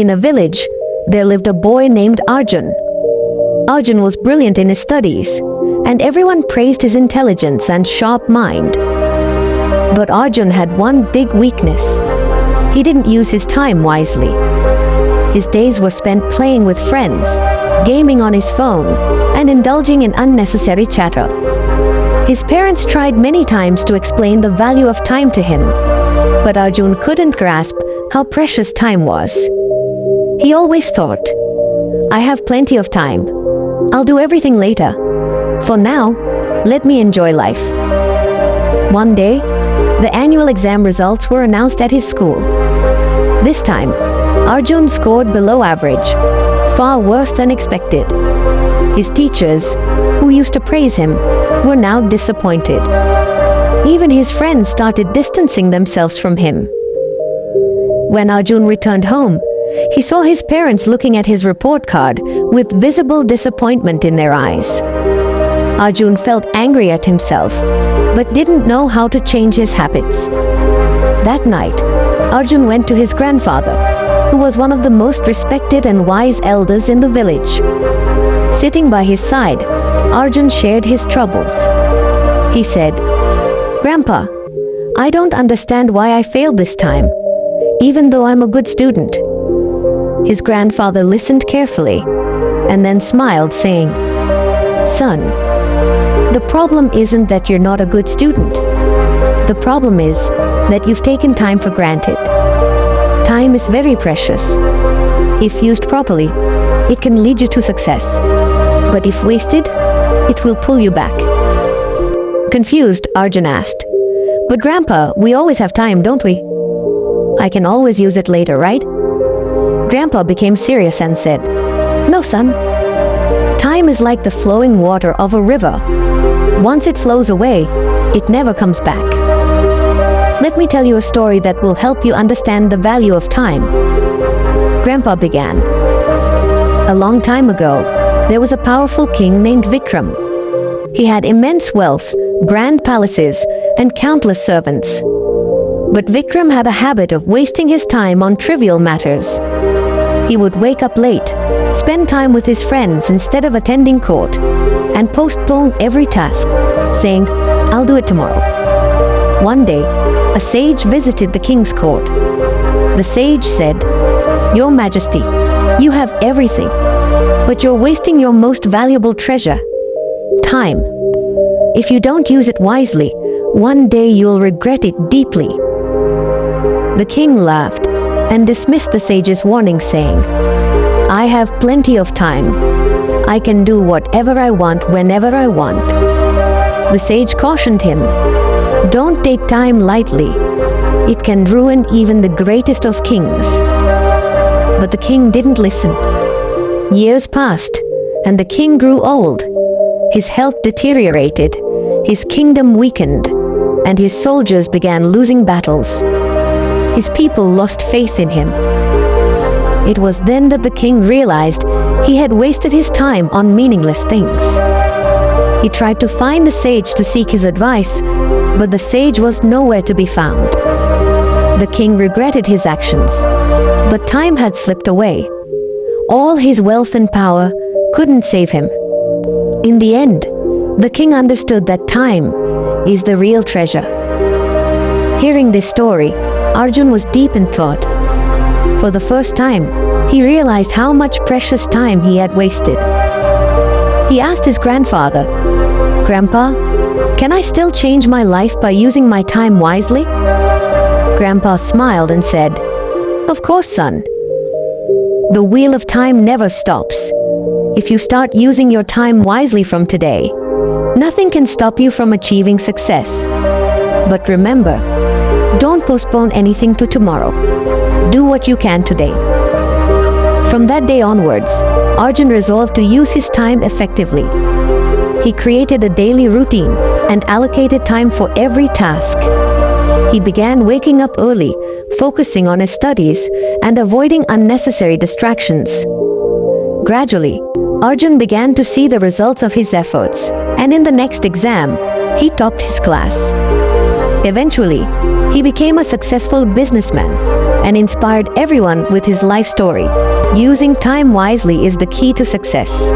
In a village, there lived a boy named Arjun. Arjun was brilliant in his studies, and everyone praised his intelligence and sharp mind. But Arjun had one big weakness. He didn't use his time wisely. His days were spent playing with friends, gaming on his phone, and indulging in unnecessary chatter. His parents tried many times to explain the value of time to him, but Arjun couldn't grasp how precious time was. He always thought, "I have plenty of time. I'll do everything later. For now, let me enjoy life." One day, the annual exam results were announced at his school. This time, Arjun scored below average, far worse than expected. His teachers, who used to praise him, were now disappointed. Even his friends started distancing themselves from him. When Arjun returned home, he saw his parents looking at his report card with visible disappointment in their eyes. Arjun felt angry at himself, but didn't know how to change his habits. That night, Arjun went to his grandfather, who was one of the most respected and wise elders in the village. Sitting by his side, Arjun shared his troubles. He said, "Grandpa, I don't understand why I failed this time, even though I'm a good student." His grandfather listened carefully and then smiled, saying, "Son, the problem isn't that you're not a good student. The problem is that you've taken time for granted. Time is very precious. If used properly, it can lead you to success. But if wasted, it will pull you back." Confused, Arjun asked, "But Grandpa, we always have time, don't we? I can always use it later, right?" Grandpa became serious and said, "No, son. Time is like the flowing water of a river. Once it flows away, it never comes back. Let me tell you a story that will help you understand the value of time." Grandpa began. A long time ago, there was a powerful king named Vikram. He had immense wealth, grand palaces, and countless servants. But Vikram had a habit of wasting his time on trivial matters. He would wake up late, spend time with his friends instead of attending court, and postpone every task, saying, "I'll do it tomorrow." One day, a sage visited the king's court. The sage said, "Your Majesty, you have everything, but you're wasting your most valuable treasure, time. If you don't use it wisely, one day you'll regret it deeply." The king laughed and dismissed the sage's warning, saying, "I have plenty of time. I can do whatever I want whenever I want." The sage cautioned him, "Don't take time lightly. It can ruin even the greatest of kings." But the king didn't listen. Years passed, and the king grew old. His health deteriorated, his kingdom weakened, and his soldiers began losing battles. His people lost faith in him. It was then that the king realized he had wasted his time on meaningless things. He tried to find the sage to seek his advice, but the sage was nowhere to be found. The king regretted his actions, but time had slipped away. All his wealth and power couldn't save him. In the end, the king understood that time is the real treasure. Hearing this story, Arjun was deep in thought. For the first time, he realized how much precious time he had wasted. He asked his grandfather, "Grandpa, can I still change my life by using my time wisely?" Grandpa smiled and said, "Of course, son. The wheel of time never stops. If you start using your time wisely from today, nothing can stop you from achieving success. But remember, don't postpone anything to tomorrow. Do what you can today." From that day onwards, Arjun resolved to use his time effectively. He created a daily routine and allocated time for every task. He began waking up early, focusing on his studies, and avoiding unnecessary distractions. Gradually, Arjun began to see the results of his efforts, and in the next exam, he topped his class. Eventually, he became a successful businessman, and inspired everyone with his life story. Using time wisely is the key to success.